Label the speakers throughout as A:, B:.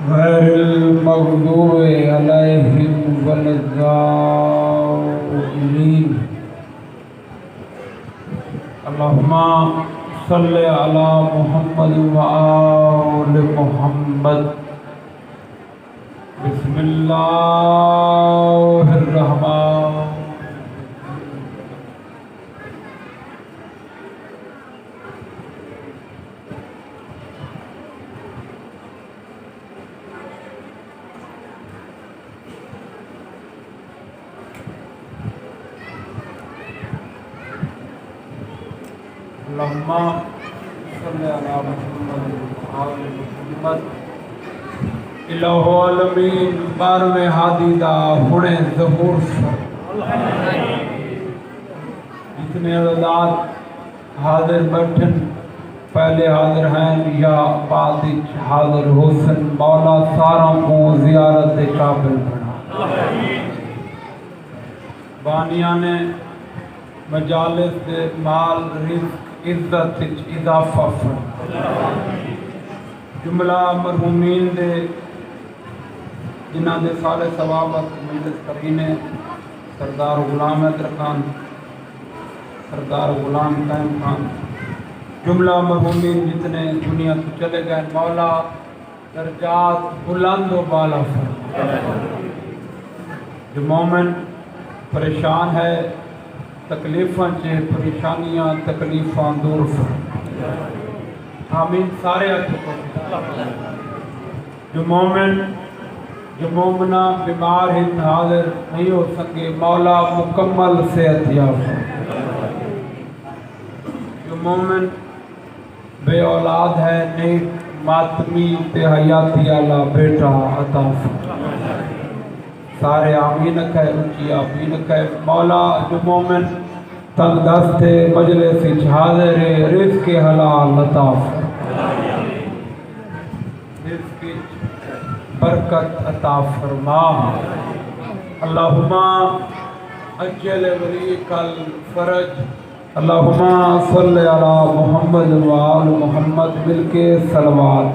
A: गैरिल मग़दूबि अलैहिम वलद्दाल्लीन। अल्लाहुम्मा सल्लि अला मुहम्मद व आलि मुहम्मद। बिस्मिल्लाहिर रहमान। अल्लाहुम्मा सल्लि अला मुहम्मद व आलि मुहम्मद। इलाहो आलमीन बारहवें हादीदा हुणे ज़हूर जितने अज़ात हाजिर बैठन पहले हाजिर हैं या बाद हाजिर होसन, मौला सारों को ज़ियारत के काबिल बना। बानिया ने मजालिस दे माल रिज़्क़ इज़्ज़त इज़ाफ़ा फरमा। जुमला मरहूमीन दे जिन्हां दे सारे सवाबत मजलिस करीने सरदार गुलाम हैदर खान, सरदार गुलाम कायम खान, जुमला मरहूमीन जितने दुनिया से चले गए, मौला दर्जात बुलंद व बाला फरमा। जो मोमिन परेशान है तकलीफ़ां से परेशानियाँ तकलीफ़ां दूर फरमा। आमीन सारे जो मोमिना बीमार ही हाजिर नहीं हो सके, मौला मुकम्मल सेहत याफ़ा। जो मोमिन बे औलाद है नेक मातमी ते हयाती आला बेटा अता फरमा। सारे आमीन कहे ऊंची आमीन कहे। मौला जो मोमिन तंग दस्ते मजलिस हाजिर रिज़्क़ हलाल अता फरमा, रिज़्क़ बरकत अता फरमा। अल्लाहुम्मा अज्जल वरीकल फरज। अल्लाहुम्मा सल्लि अला मुहम्मद व आलि मुहम्मद। मिलके सलवात।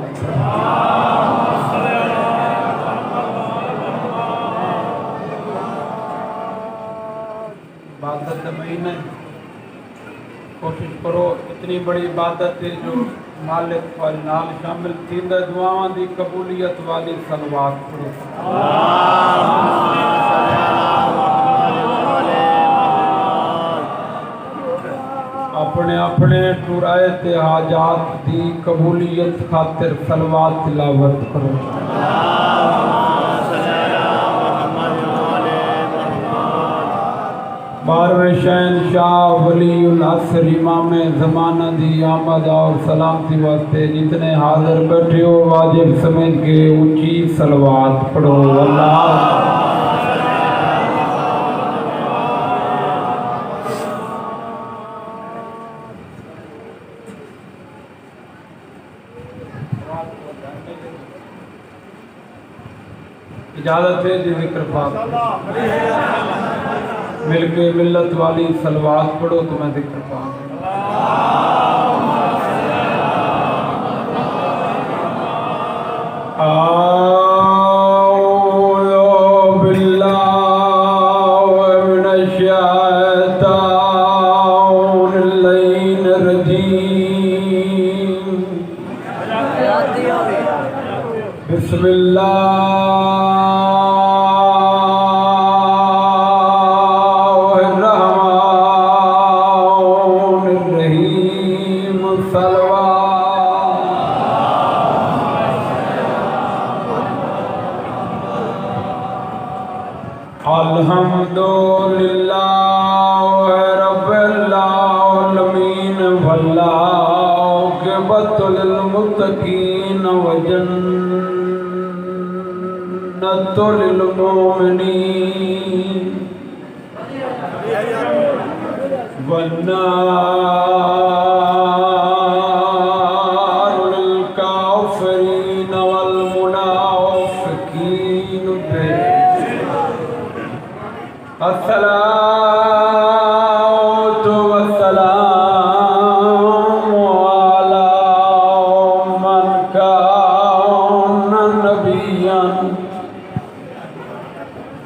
A: इबादत महीने कोशिश करो इतनी बड़ी इबादत है जो मालिक वाली नाल शामिल थी दुआवां दी कबूलियत वाली सलवात पढ़ो। अपने अपने टुराए ते हाजात दी कबूलियत खातिर सलवात तिलावत करो। बारहवें शहंशाह वलीउल असर इमाम ज़माना दी आमद और सलामती वास्ते जितने हाजिर बैठे हो वाजिब समझ के ऊंची सलवात पढ़ो। अल्लाह इजाजत है जी जिक्र पाक मिलके मिल्लत वाली सलवात पढ़ो तो मैं जिक्र पाऊंगा। बिस्मिल्लाह अल्हम्दुलिल्लाह रब्बिल आलमीन वल्लाक़िबतुल मुत्तक़ीन व जन्नतुल मुमिनीन वन्नारुल काफ़िरीन वल मुनाफ़िकीन। अस्सलातु वस्सलामु अला मन कान नबी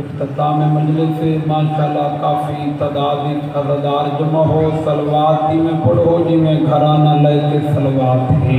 A: इख्तिताम मजलिस से माशाल्लाह काफ़ी तादाद अज़ादार जमा हो सलवात दी में पढ़ो जिमें घराना लेके सलवात है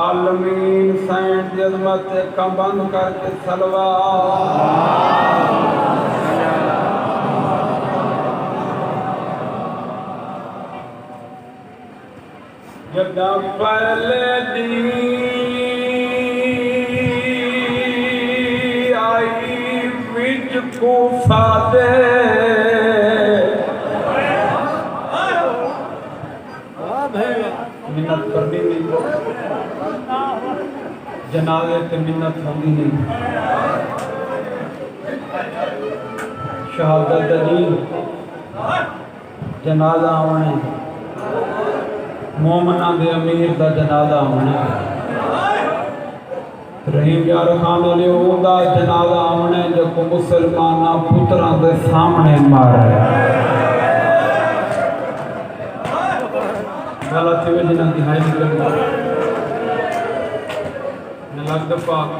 A: आलमीन सैंड की अज़मत का बंद करके सलवा जदा पहले दी आई विच कूफा दे मिन्नत करनी नहीं जनाजे ते मिन्नत होंदी नहीं शहादत दी जनाजा होने मोमना दे अमीर दा जनाजा होने रहीम यार खान ने ओदा जनाजा होने जो को मुसलमाना पुत्रां दे सामने मारे गलत वे जिन्हां दी हाई निकल लगद पाक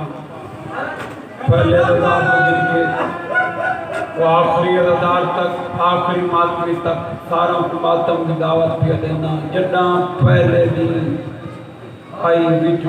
A: पहले अदादार को गिर के आखिरी अदादार तक आखिरी मातमी तक सारों को मातम की दावत पिया देना जड्डा पहले दिन आई विच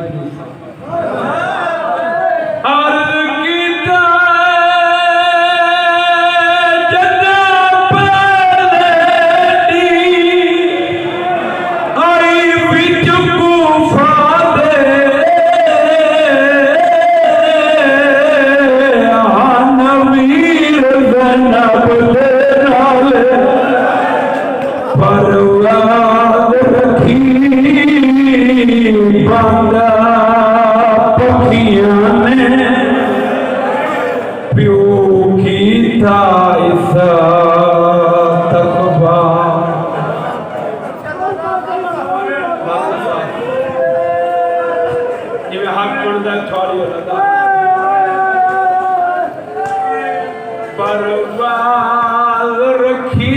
A: परवाज़ रखी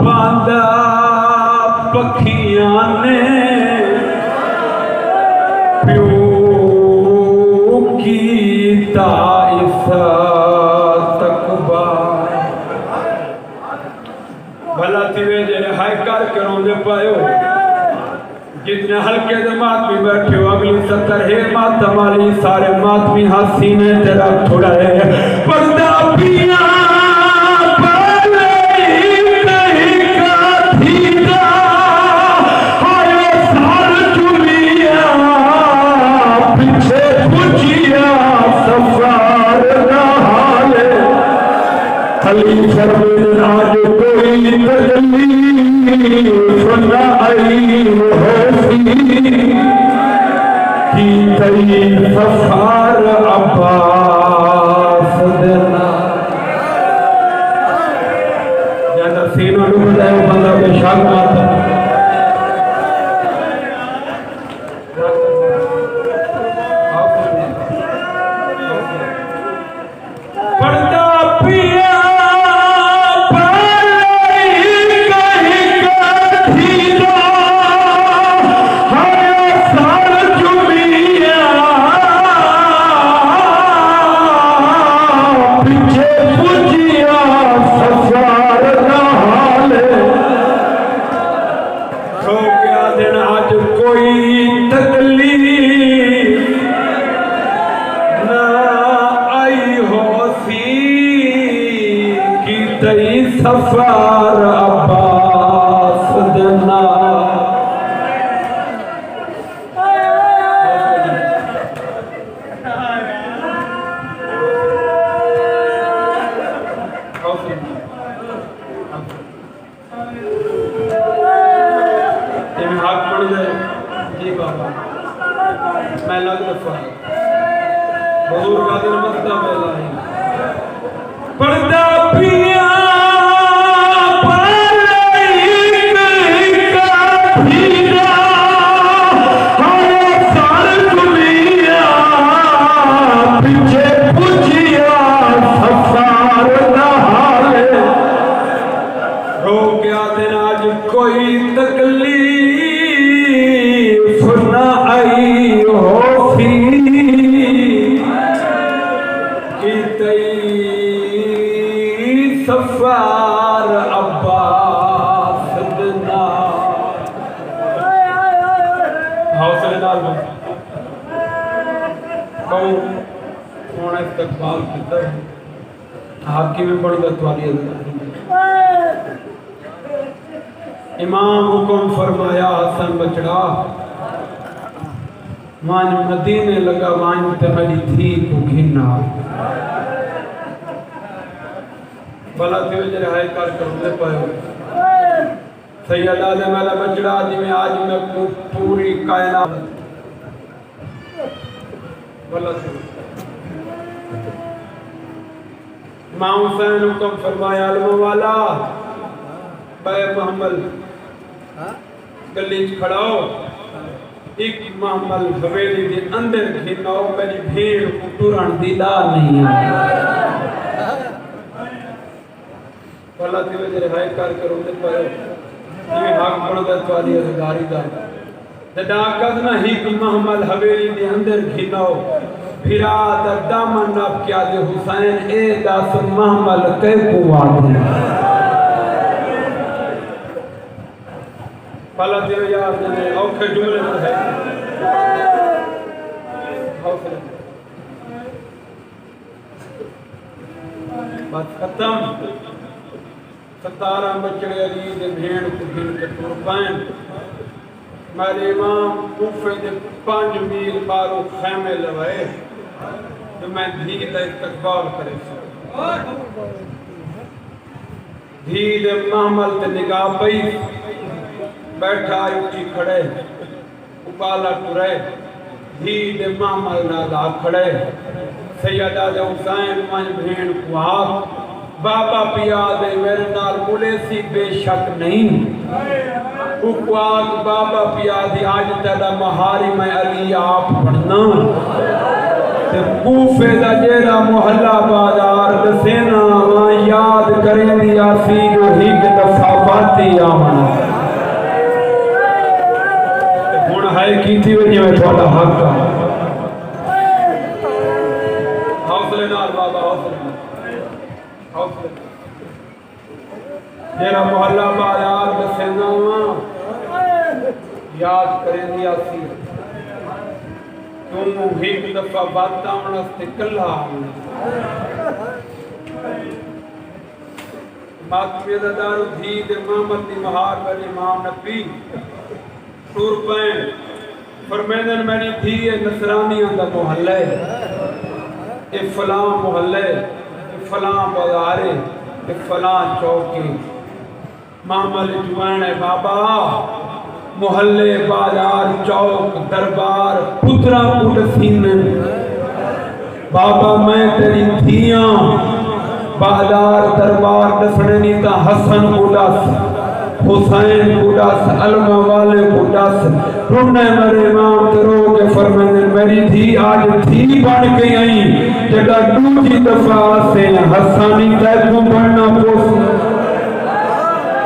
A: बांदा पखियां ने प्यो की ताइसा तकबा भला तिवे जे हाय कर रोंदे पायो जितने हल्के दे मातमी बैठे हो अगली 70 है मातम वाली सारे मातमी हाथी में तेरा थोड़ा है पर्दा पिया आज कोई तजल्ली सुना आई की तई सफार अब्बास देना ज्यादा सीनों में बताया बंदा बेशक आता पर्दा पिया सफार अब्बास देना हाथ पड़ जाए जी बाबा मैं लग दफा हुजूर का दिन मस्ता मेला है पर्दा पिया कोई तकलीफ न आई होती कि तई सफार अब्बास देना हौसले नाल कहूँ सोना इस्तकबाल किया हाकी में पड़ गया तुम्हारी इमाम हुक्म फरमाया हसन बचड़ा मान मदीने लगा मान ते मेरी थी को घिना भला ते जरे हाय कर करते पायो सैयद आदम वाला बचड़ा जिमें आज मैं पूरी कायनात भला इमाम हुसैन हुक्म फरमाया अलम वाला बे मोहम्मद गली खड़ा हो एक मामल हवेली के अंदर घिनाओ मेरी भीड़ को टुरन दीदा नहीं है भला ते जरे हाय कर दे पायो ये हक पड़दा वाली अधिकारी दा जदा कदना ही कि मोहम्मद हवेली के अंदर घिनाओ फिरा दा दामन नाप क्या दे हुसैन ए दस मोहम्मद के कुआ दे भला तेरे यार ने औखे जुमले में है बात खत्म 17 बचड़े अली दे भेड़ को गिन के टुर पाए मेरे इमाम कूफे दे 5 मील बारो खैमे लवाए तो मैं धी का इस्तकबाल करे धी दे महमल ते निगाह पई बैठा उठी खड़े उबाला टुरे धी दे महमल नाला खड़े सैयदा दे हुसैन मन भेड़ को आप बाबा पिया दे मेरे नाल मुलेसी बेशक नहीं उकवाग बाबा पिया दी आज तेरा महारी मैं अली आप पढ़ना ते कूफे दा जेड़ा मोहल्ला बाजार दसेना वहां याद करेंदी आसी जो एक दफा बाती आमना हुण है कीती वही में थोड़ा हक हौसले नाल बाबा हौसले जेड़ा मोहल्ला बाजार दसेना याद करेंदी आसी तुम एक दफा बात आमना ते कल्ला मातमे दा दारू धी ते मोहम्मद दी महार वाले इमाम नबी टूर पे फरमांदन मेरी धी नसरानियां दा मोहल्ला ए फलां मोहल्ले ए फलां बाजारे ए फलां चौके मामल जुआन है बाबा मोहल्ले बाजार चौक दरबार पुत्रा उड़सीन बाबा मैं तेरी धियां बाजार दरबार दसने नी ता हसन उदास हुसैन उदास अलमा वाले उदास रुन्ने मेरे इमाम तेरो के फरमाने मेरी धी आज धी बन के आई जड़ा दूसरी दफा से हसनी तैको बनना पोस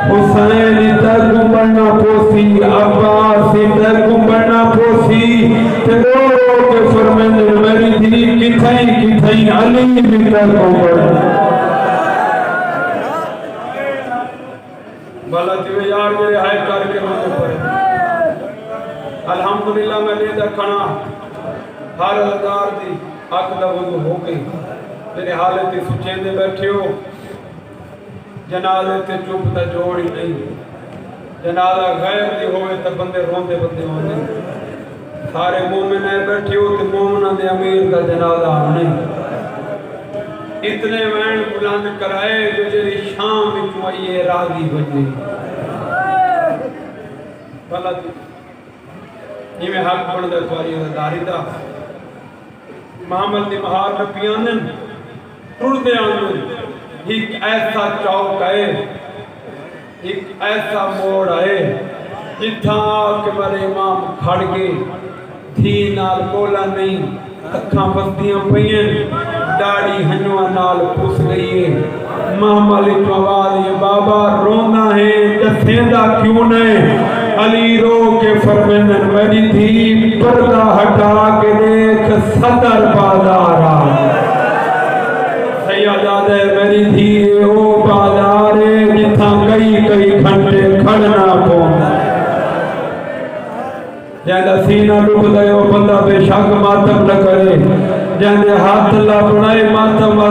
A: हुसैन तैको बनना पोसी अब्बास तैको बनना पोसी तेरो के फरमाने मेरी धी किथई अली भी तैको बनना भला तिवे यार मेरे हाय करके रोने पड़े अल्हम्दुलिल्लाह मैं ले दखना हर हजार दी हक दा वजू हो गई मेरे हालत सुचे दे बैठे हो जनाजे ते चुप दा जोड़ ही नहीं जनाजा गैर दी होवे ते बंदे रोंदे बंदे होंदे सारे मोमिन बैठे हो ते मोमिना दे अमीर दा जनाजा नहीं इतने वैन बुलंद कराए जो जेरी शाम विच आईए राजी बजे भला जिवें हक बनदा तुआरी दारी दा मोहम्मद दी महार नबियां ने टुरदे आंदे एक ऐसा चौक है एक ऐसा मोड़ है जिथा के मेरे इमाम खड़ गए धी नाल बोला नहीं अखां बसदियां पईयां दाढ़ी हनुआ नाल पुस गई है मामलिक आवाज ये बाबा रोना है दसेंदा क्यों नहीं अली रो के फरमांदन मेरी धी पर्दा हटा के देख सदर बाजार आ सैयदादे मेरी धी ओ बाजार जिथा कई घंटे खड़ना पौंदा जैदा सीना डुब गयो बंदा बेशक मातम न करे जैसे हाथ ला बनाए मातम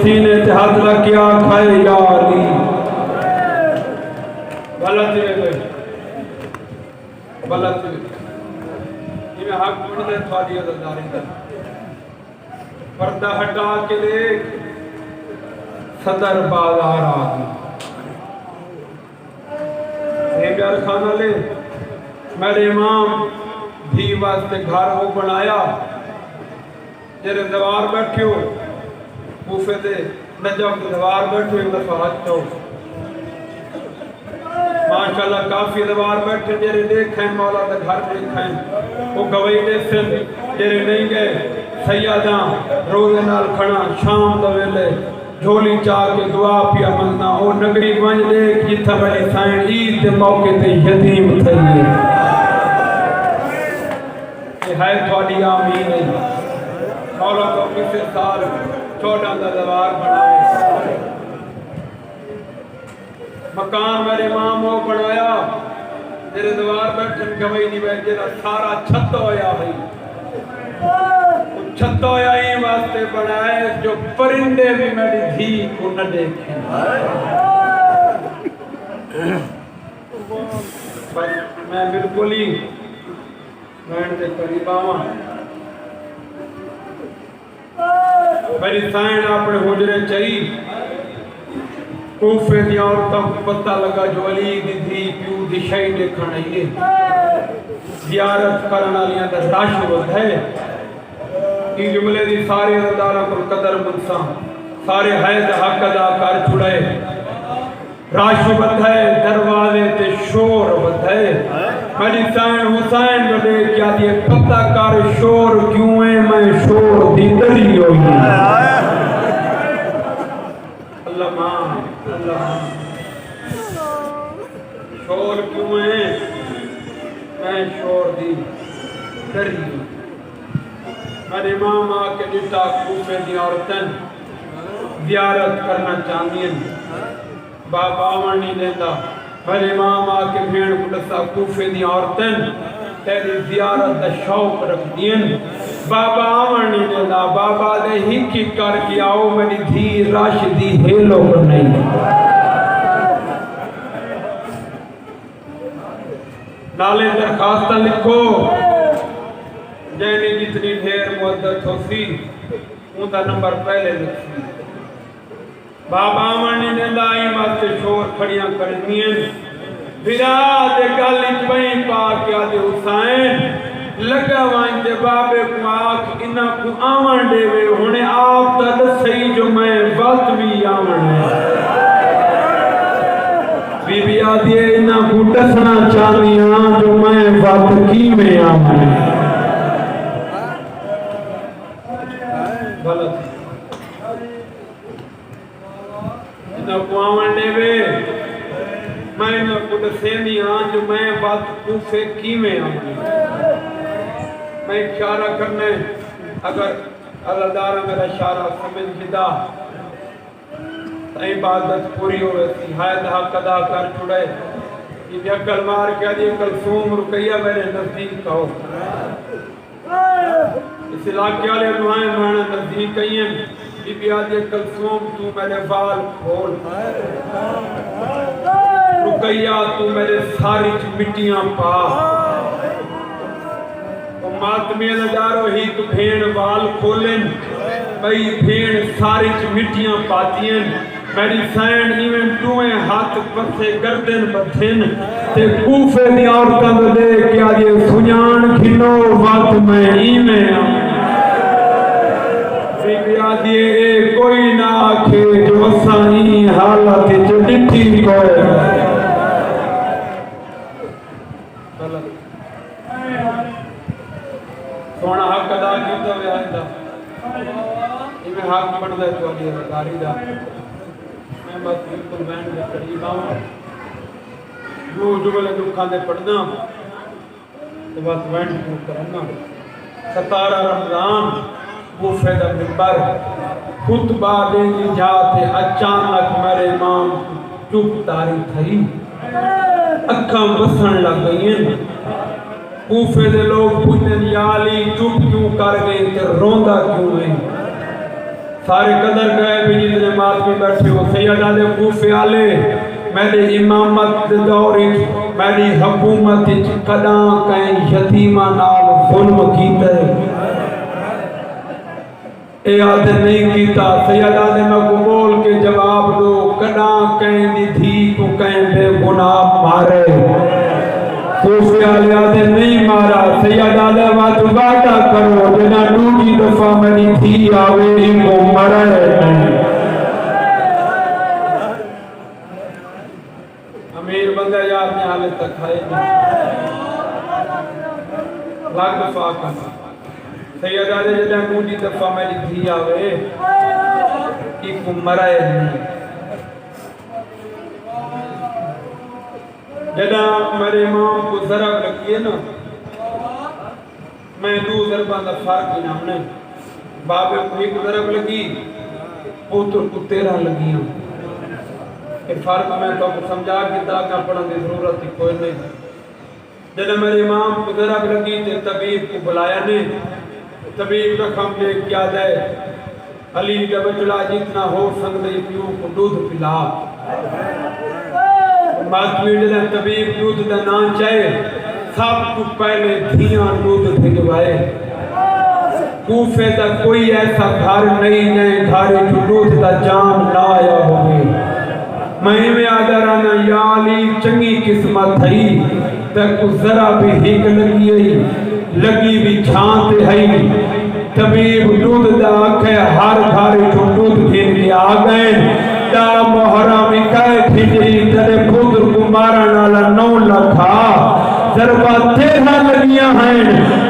A: सीने ते हाथ ला क्या खाए या अली गलत ये हक बनदे थाडी अदादारी दा पर्दा हटा के देख सदर बाजार आ गई प्यार खाना ले मेरे इमाम धी वास्ते घर वो बनाया जेरे दीवार बैठे हो कूफे दे नजफ दीवार बैठे हो दफा हाथ चो माशाल्लाह काफी दीवार बैठे जेरे देखें मौला दा घर देखें वो गवाही दे सिर जेरे नहीं गए सैयदा रोजे नाल खड़ा शाम दा वेले झोली चाह के दुआ पिया मंगना ओ नगरी वंज देख जिथा बड़ी साईं ईद दे मौके ते यतीम थई है थोड़ी आमीन मौला को किसी साल 14 का दरबार बनाए मकान मेरे इमाम वो बनाया तेरे दरबार बैठन गवाही नहीं बैठे सारा छत होया है छत होया ये वास्ते बनाए जो परिंदे भी मेरी धी को न देखें मैं बिल्कुल ही वैन दे करीब आवा मेरी साईं अपने हुजरे चई कूफे दी औरतां को पता लगा जो अली दी धी प्यू दी शई देखण आईए जियारत करन वालियां दा रश वधे की जुमले दी सारे अदारा को कदर मनसा सारे हैज हक अदा कर छुड़े रश वधे दरवाजे ते शोर वधे मेरी साइन हुसैन बदे क्या दिए पता कर शोर क्यों है मैं शोर दी दरी होई अल्लाह मां शोर क्यों है मैं शोर दी दरी मेरे इमाम आके दिता कूफे दी औरतन ज़ियारत करना चाहती बाबा आवन नहीं देता मेरे इमाम आके भेड़ को दसा कूफे दी औरतन तेरी ज़ियारत दा शौक रखदियन बाबा आवन नहीं देता बाबा दे हिक करके आओ मेरी धी राशिदी हेलो नहीं नाले दरखास्त लिखो जैनी जितनी ढेर मुद्दत होसी उनका नंबर पहले लिखी बाबा मनी ने दाई मत शोर खड़ियां करनियन बिरा दे गल पई पा के आदे हुसैन लगा वां ते बाबे को आख इना को आवन देवे हुने आप तद सही जो मैं वक्त भी आवन है बीबी आदि इना को दसना चाहनी हां जो मैं वक्त की में आवन गलत कुआवन देवे मैं न कुछ सेनी हाँ जो मैं बात कूफे की में आऊंगी मैं इशारा करने अगर अल्लाह मेरा इशारा समझ जिदा तई इबादत पूरी हो वैसी हायद हक अदा कर छुड़े ये अकल मार के दी कलसूम रुकैया मेरे नजदीक कहो इस इलाके वाले दुआएं माना नजदीक कहीं बीबी आदि कलसूम तू मेरे बाल खोल रुकैया तू मेरे सारी मिट्टियां पा मातमी नजारो ही तू भेड़ बाल खोलन भाई भेड़ सारी मिट्टियां पातियन मेरी सैन इवें टूए हाथ पसे गर्दन बथन ते कूफे दी औरतां दे के आदि सुजान खिनो वक्त मैं इवें दिए कोई ना आखे जो असाई हालत च डिठी कोई सोना हक अदा कीता वे आंदा इवें हक बनदा चोली अदाकारी दा मैं बस बिल्कुल बैठ के करीब आऊं जो जुगले दुखां दे पढ़दा ते बस बैठ के करना 17 रमजान कूफे दा मिंबर खुतबा देनी जाते अचानक मेरे इमाम चुप तारी थई अखां बसन लग गईं कूफे दे लोग पूछन या अली चुप क्यों कर गए ते रोंदा क्यों है सारे कदर गए भी जितने मातमी बैठे हो सैयदा दे कूफे आले मेरी इमामत दौर मेरी हुकूमत कदा कहीं यतीमा नाल जुल्म कीता है ए आदे नहीं कीता सैयदा ने मैं को बोल के जवाब दो कदा कहीं दी थी को कहीं बेगुनाह मारे कूफे वाले आदे नहीं मारा सैयदा ने बात वादा करो जना दूसरी दफा मेरी थी आवे इनको मरे नहीं अमीर बंदा यार ने हाले तक खाए नहीं लाख दफा का सैयदा ने जदा दूसरी दफा मेरी थी आवे इनको मरे नहीं जदा मेरे इमाम को जरब लगी है ना मैं दो जरबा का फर्क ही ना हमने बाबे को एक जरब लगी पुत्र को 13 लगी फर्क मैं तो समझा के दागा पढ़ने की जरूरत ही कोई नहीं जब मेरे इमाम को जरब लगी तो तबीब को बुलाया ने तबीब रकम ले क्या दे अली का बचड़ा जितना हो सकते प्यू को दूध पिला तबीब दूध का नाम चाहे सब कुछ पहले धियां दूध भिजवाए कूफे का कोई ऐसा घर नहीं है घर दूध का जाम ना आया होवे मैं में आदर आना या अली चंगी किस्मत थई तक जरा भी हिक लगी भी छांत है तबीब दूध दा आखे हर घर दूध गिन के आ गए दा मुहर्रम 21 हिजरी तेरे पुत्र को मारन वाला 9 लाख जरबा 13 लगियां हैं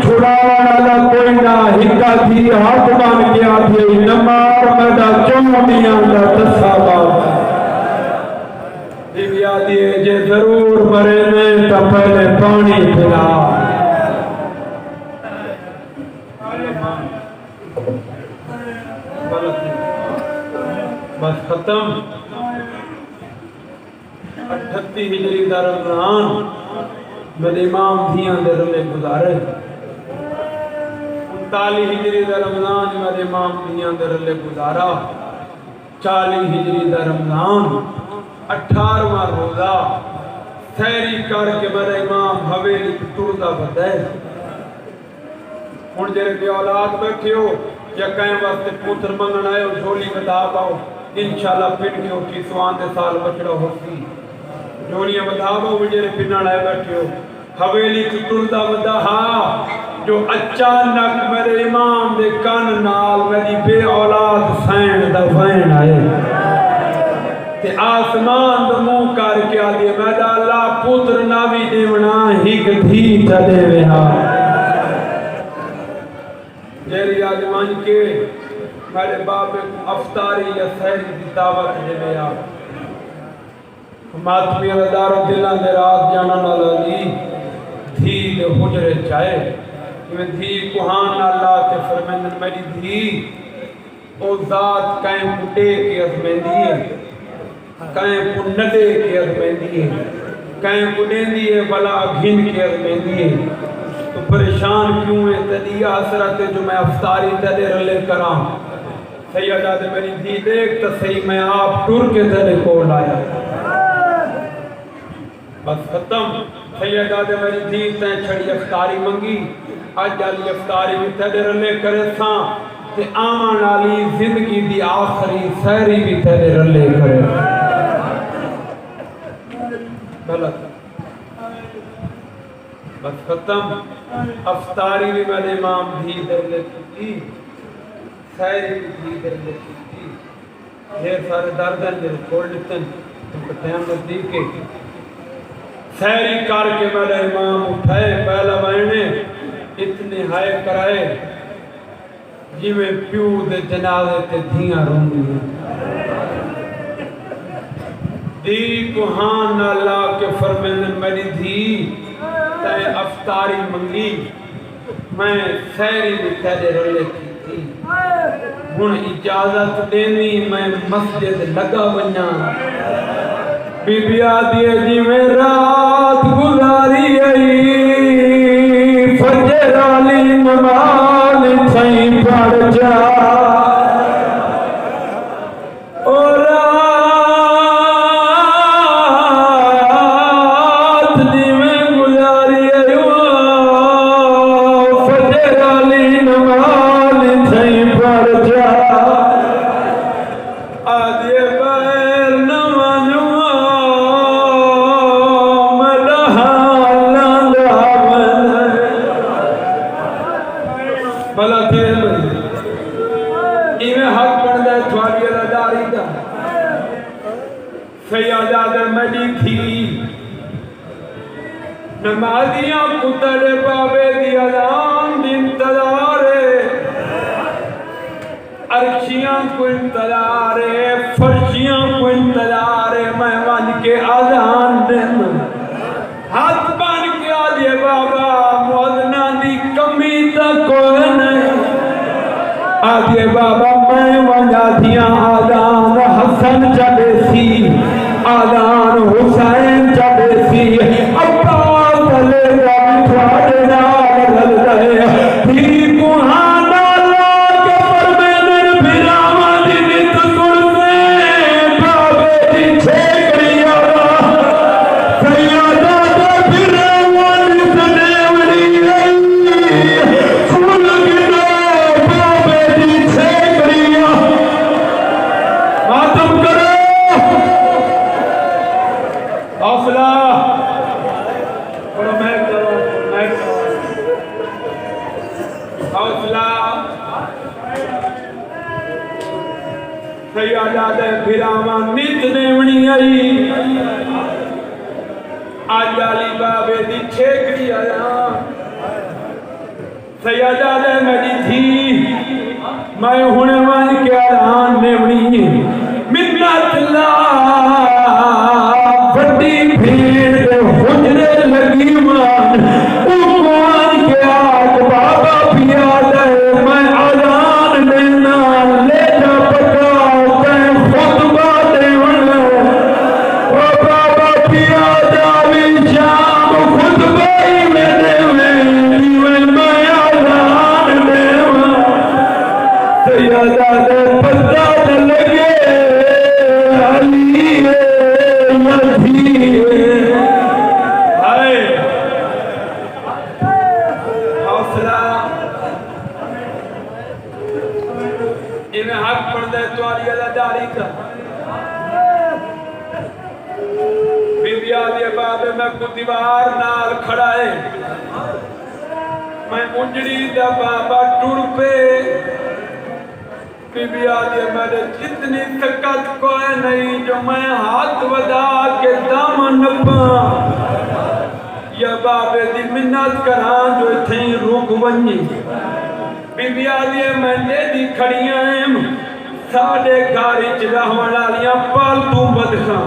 A: छुड़ावा वाला कोई ना हिक्का थी हाथ बन गया थी नमार मैदा चौंडियां दा दसा बाबा दिव्या दिए जे जरूर मरे ने तो पहले पानी पिला बस खत्म 38 हिजरी दा रमजान मेरे इमाम धियां दे रले गुजारे 39 हिजरी दा रमजान मेरे इमाम धियां दे रले गुजारा 40 हिजरी दा रमजान 18वां रोजा सहरी करके मेरे इमाम हवेली टुरदा बदे हुण जेरे के औलाद बैठे हो या कहीं वास्ते पुत्र मंगण आए हो झोली बता पाओ इंशाल्लाह पिन के उठी स्वान दे साल बचड़ा होसी झोलियां बता पाओ जेरे पिनण आए बैठे हो हवेली टुरदा बदा हा जो अचानक मेरे इमाम दे कान नाल मेरी बे औलाद सैन दा वैन आए ते आसमान दा मुंह करके आ दिए मैं अल्लाह पुत्र ना भी देवना हिक धी ता देवे हा जेरी आज मान के मेरे बाप अफ्तारी या सहरी की दावत देवे आ मातमी दारो दिला दे रात जाना नाला दी धी दे हुजरे चाहे मैं धी कुहान नाला ते फरमांदन मेरी धी ओ जात कायम पुटे के अजमेंदी है कायम पुन्नदे के अजमेंदी है कायम पुनेंदी है भला घिन के अजमेंदी है तो परेशान क्यों है तेरी असरत जो मैं अफ्तारी तेरे रले करा सैयदा दे मेरी धी देख तो सही मैं आप टुर के तेरे कोल आया बस खत्म सैयदा दे मेरी धी ते छड़ी अफ्तारी मंगी अज वाली अफ्तारी भी तेरे रले करे सा ते आवन वाली जिंदगी दी आखिरी सहरी भी तेरे रले करे गलत बस खत्म अफ्तारी भी मेरे इमाम धी दरले की सहरी भी धी दरले की ढेर सारे दर्दन जो छोड़ लेते तुमको टाइम नजदीक है सहरी करके मेरा इमाम उठाए पहला महीने इतने हाय कराए जिमें प्यू दे जनाजे ते धियां रोंदी दी कुहान अल्लाह के फरमाने मेरी धी तय अफ्तारी मंगी मैं सहरी भी तेरे रले की थी हुण इजाजत देनी मैं मस्जिद लगा वना बीबिया दिए जिवें रात गुजारी आई फजर वाली नमाज सही पढ़ जा नमाजियां पुत्र बाबे दी अजान इंतजार अर्शियां को इंतजार फर्शियां को इंतजार मैं वन के अजान दिन हाथ बन के आ दिए बाबा मोदना दी कमी तक कोई नहीं आ दिए बाबा मैं वजा दिया आजान हसन चले सी आजान हुसैन चले सी आज अली बाबे दी छेकड़ी आया सैयदा दे मेरी थी मैं हुणे वन के आरान नेवनी मिन्नत ला बड़ी भीड़ दे हुजरे लगी मान उमान के आग बाबा पिया दे मैं आजान देना ले जा पका ते खुतबा देवन ओ बाबा पिया जावी शाम खुतबा ही में देवे मैं आजान देवा सैयदा दे पता लगे अली हौसला इन्हें हक पड़ दे तुम्हारी अदादारी का बीबिया दे बाबे में को दीवार नाल खड़ा है मैं उंजड़ी दा बाबा टुर पे बीबिया दे मेरे जितनी ताकत कोई नहीं जो मैं हाथ वदा के दामन पा या बाबे दी मिन्नत करा जो इथे रुक वनी बीबिया दे मैंने दी खड़ियां साडे घर च रहण वालियां पालतू बदखां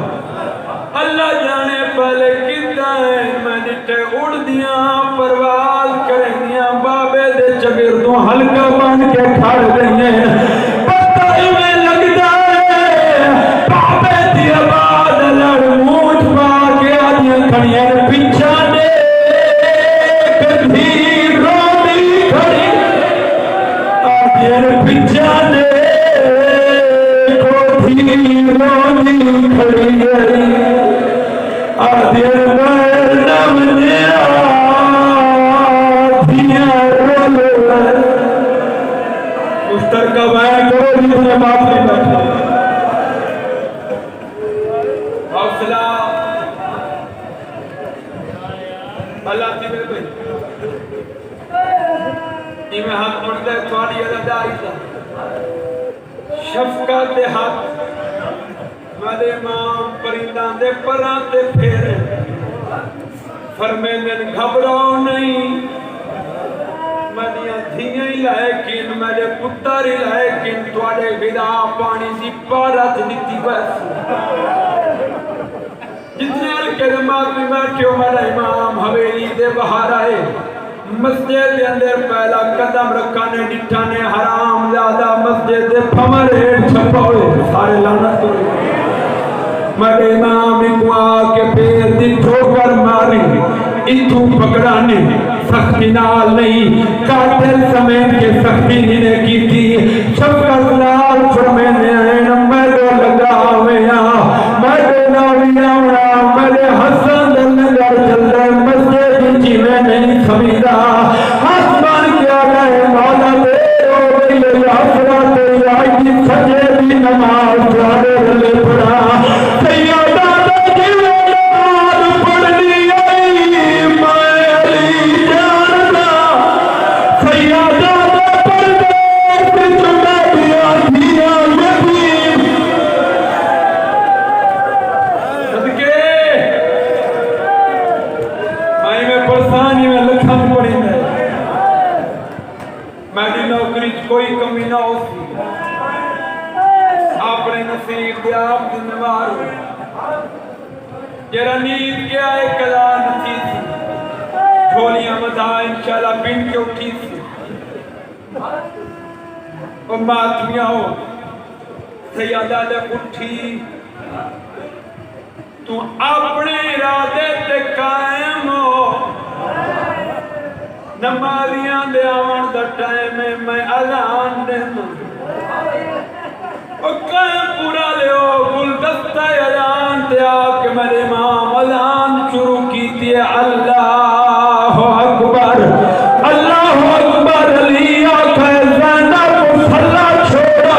A: अल्लाह जाने पहले किदा है मैं जिथे उड़दियां परवाज करदियां बाबे दे चगिरदों हल्का बन के खड़ गई पता इवें लगदा है बाबे दी आवाज लड़ मूठ पा के आदियां खड़ियां पिछा दे कभी रोदी खड़ी आदियां पिछा दे कोठी रोदी खड़ी आदियां उस्तर का वाया करो जितने बाप नहीं बैठे हौसला अल्लाह की मेरे भाई इमें हाथ मुड़ता है तुम्हारी अदादारी का शफकत दे हाथ मेरे मां परिंदा दे परां ते फेरे फरमेंदे घबराओ नहीं मेरिया धियां ही लायकिन मेरे पुत्र ही लायकिन तुआडे विदा पानी दी पारत दिती बस जितने हल्के दिमाग में बैठे हो मेरा इमाम हवेली दे बाहर आए मस्जिद के अंदर पहला कदम रखा ने डिठा ने हराम ज्यादा मस्जिद दे फमर हेठ छपाए सारे लानत मेरे इमाम को आके पैर दी ठोकर मारी इतू पकड़ाने सख्ती नाल नहीं कातिल समेत के सख्ती ने की थी शफकत नाल फरमाने आए नंबर लगा हुआ मेरे नाविया मेरे हसन दल नगर चल रहे मस्जिद जी में नहीं समझदा आसमान क्या गए मौला दे ओ दिल आसरा ते आज की सजे दी नमाज जाने ले पड़ा सैयदा दे जीवन नमाज पढ़नी आई मैं अली जानना सैयदा दे परदेस विच बैठिया थियां यतीम सदके मैं परेशानी में लखन पड़ी है मेरी नौकरी कोई कमी ना हो अपने नसीब दे आप जिम्मेवार हो जरा नींद के आए कला नथी थी झोलियां बधा इंशाल्लाह पिन के उठी थी ओ मातमिया हो सैयदा दे उठी तू अपने इरादे ते कायम हो नमाजियां दे आवन दा टाइम है मैं अज़ान देना ओ कायम पूरा लियो गुलदस्ता अज़ान ते आके मेरे इमाम अज़ान शुरू की थी अल्लाहु अकबर अली आखे ज़ैनब मुसल्ला छोड़ा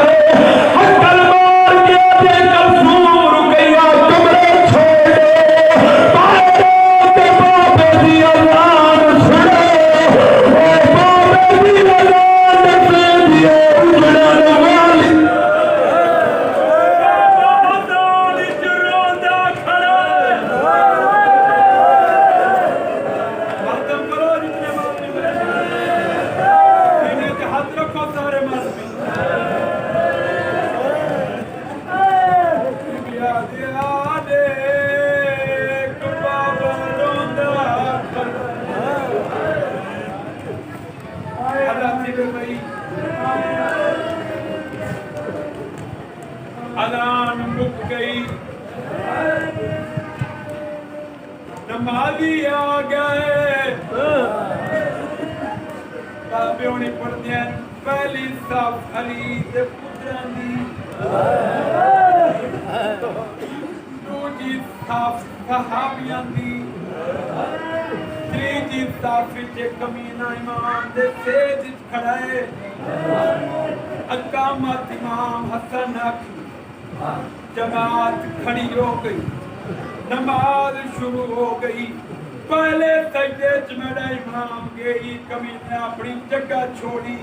A: हकल मार के दे कलसूम रुकैया कमरे छोड़े पाए ते बाबे दी अज़ान सुने ओ बाबे दी अज़ान से दिए उजड़न वाली सिर भाई अजान मुक गई, नमाजी आ गए, बाबे होनी पढ़ते हैं पहली साफ अली दे पुत्रां दी, दूजी साफ सहाबियां दी, तीजी साफ च कमीना इमाम दे सेज खड़ा है, अकामत इमाम हसन अख, जमात खड़ी हो गई, नमाज शुरू हो गई। पहले सजदे च मेरा इमाम गई, कमीने अपनी जगह छोड़ी,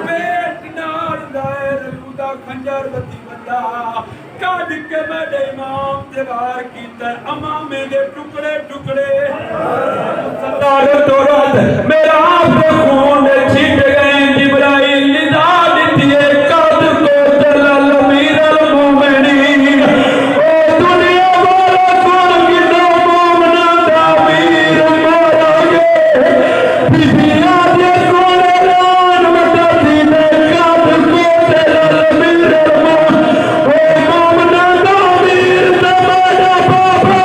A: पेट नाल दायर उदा खंजर वती बंदा काट के मेरे इमाम ते वार कीता, अमामे दे टुकड़े टुकड़े सरदार तो रात मेरा आप दे खून दे छिट गए, जिब्राइल निदा दी है कद को जलाल अमीर अल मोमिनीन, ओ दुनिया वाला कौन कितना मोमना दा अमीर मारा गे, बिबिया दे कोले लान मता दी ने कद को जलाल अमीर अल मोमिनीन, ओ मोमना दा अमीर दा बड़ा बाबा,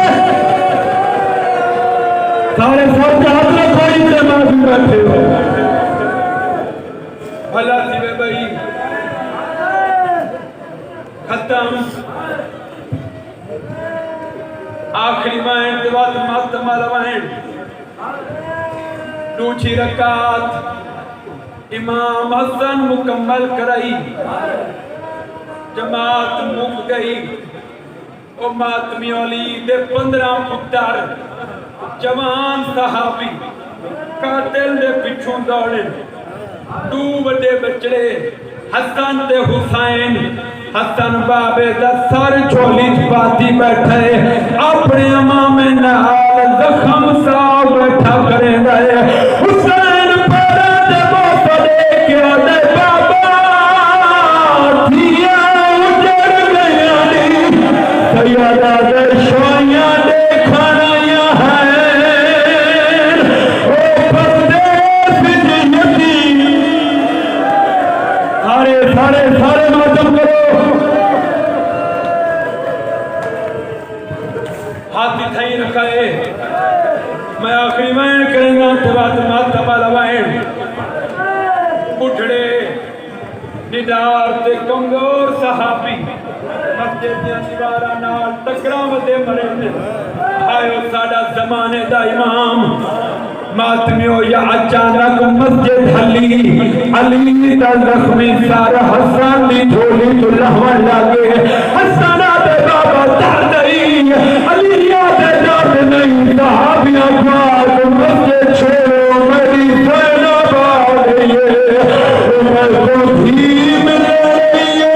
A: सारे सब हाथ रखो इसे माफी बैठे हो भला थी भाई खत्म। आखिरी वाइन के बाद मातम वाइन दूसरी रकात इमाम हसन मुकम्मल कराई, जमात मुक गई। ओ मातमी अली दे 15 पुत्र जवान सहाबी कातिल दे पिछों दौड़े, 2 बड़े बचड़े हसन ते हुसैन, हसन बाबे दा सर झोली च पाती बैठे, अपने अमामे नाल जख्म साफ बैठा करे गए, हुसैन पैरा दे बोतले क्या दे बाबा थिया उजड़ गया नी, सैयदा दे शोइयां देखण आया है, ओ परदेस विच यतीम, सारे सारे मातम करो, हाथ दिखाई रखाए। मैं आखिरी वाइन करेंगा ते बाद मातम वाला वाइन, बुढ़ड़े निडार ते कमजोर सहाबी मस्जिद दी दीवारां नाल टकरावदे मरे ने, आयो साडा जमाने दा इमाम मातमियो या अचानक मस्जिद हली, अली दा जख्मी सारा हसन दी झोली तो लहवन लागे, हसन दे बाबा दर्द ही, अलिया दे दर्द नहीं, सहाबियां पाक मस्जिद छोड़ो मेरी ज़ैनब आ गई है, मैं को भी मिल रही है,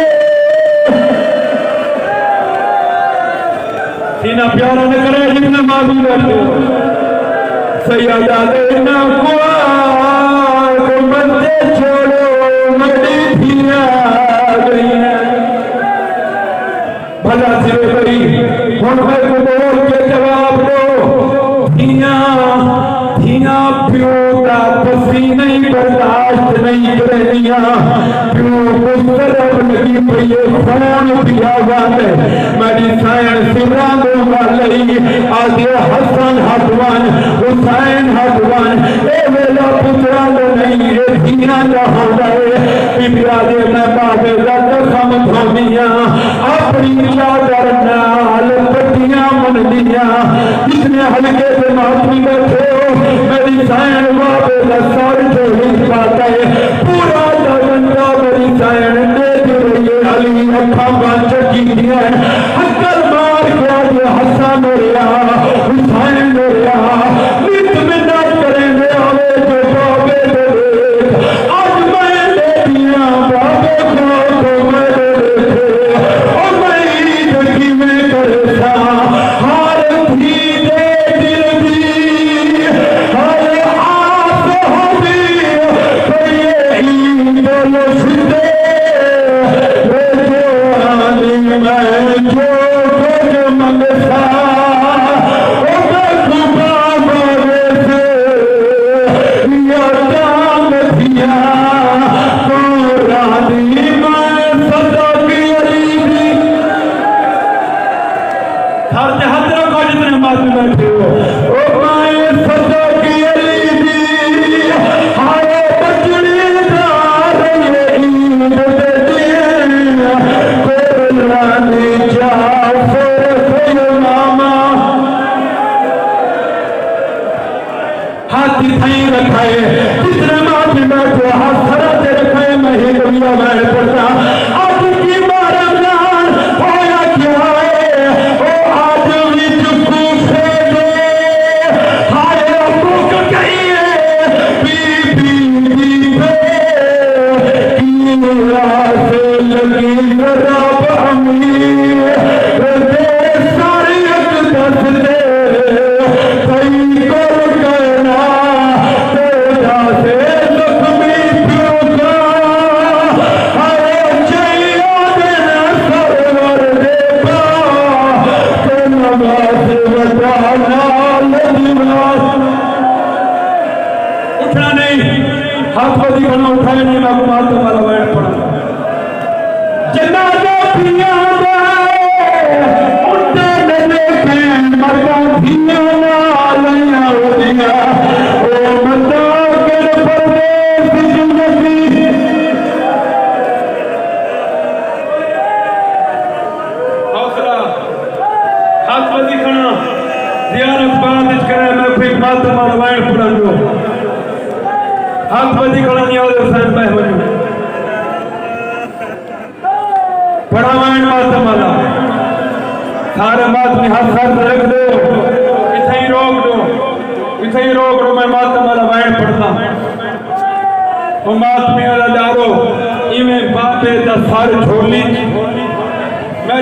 A: सीना प्यारा न करे जितना माफी बैठे, सैयदा देना को मस्जिद छोड़ो मेरी धिया गई है, भला सिरे भाई हुण मैं को बोल के जवाब दो, धिया धिया प्यो का पसीने बर्दाश्त नहीं करनिया, प्यो को सरब लगी पई खून पिया वाले, मेरी सैन सिरा दूंगा लई, आदे हसन हटवन हुसैन हटवन, ए वेला पुत्रा दे नहीं ए धिया दा होंदा है, बिबिया दे मैं बाबे दा जख्म धोनिया, अपनी चादर नाल पट्टियां मनदियां, जितने हल्के से मातमी बैठे हो, मेरी सैन बाबे दा सर झोली पाता है, पूरा दरबंदा मेरी सैन देख रही है, अली अखा बंद कीतियां, हक्कर मार के आगे हसन रोया, हुसैन रोया, नित मिन्नत करेंगे आवे जो बाबे दे देख, आज मैं बेटियां बाबे को मैं देखे, ओ मैं ईद में करे सा, हर थी दे दिल दी, हर आस होगी, कोई ईद लुसदे, मैं जो कुछ मंगता खुदा मारे से या दाम दिया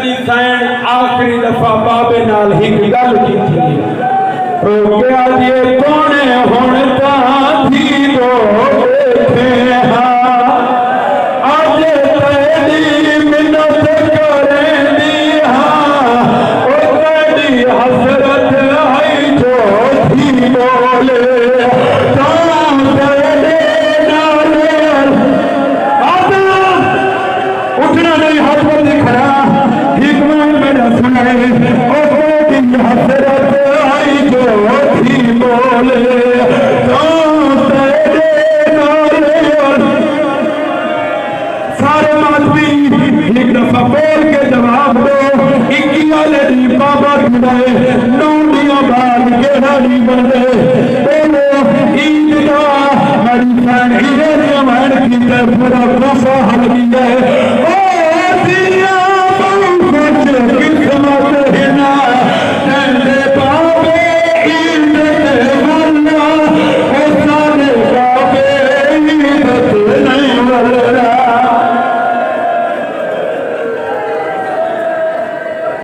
B: आखिरी दफा बाबे नाल ही गल की थी रोकिया दिए कौने हुण थी रो बैठे हाँ आज तेरी मिन्नत करेंदी हाँ ओ तेरी हसरत है जो थी बोले उठना नहीं हाथ पर दिखा हसरत आई जो थी बोले सारे माधवी एक दफा बोल के जवाब दो इक्की बाबा जुड़े नौडिया बाल के हरी बने बोलो ईद का हरी फैन हीरे की पूरा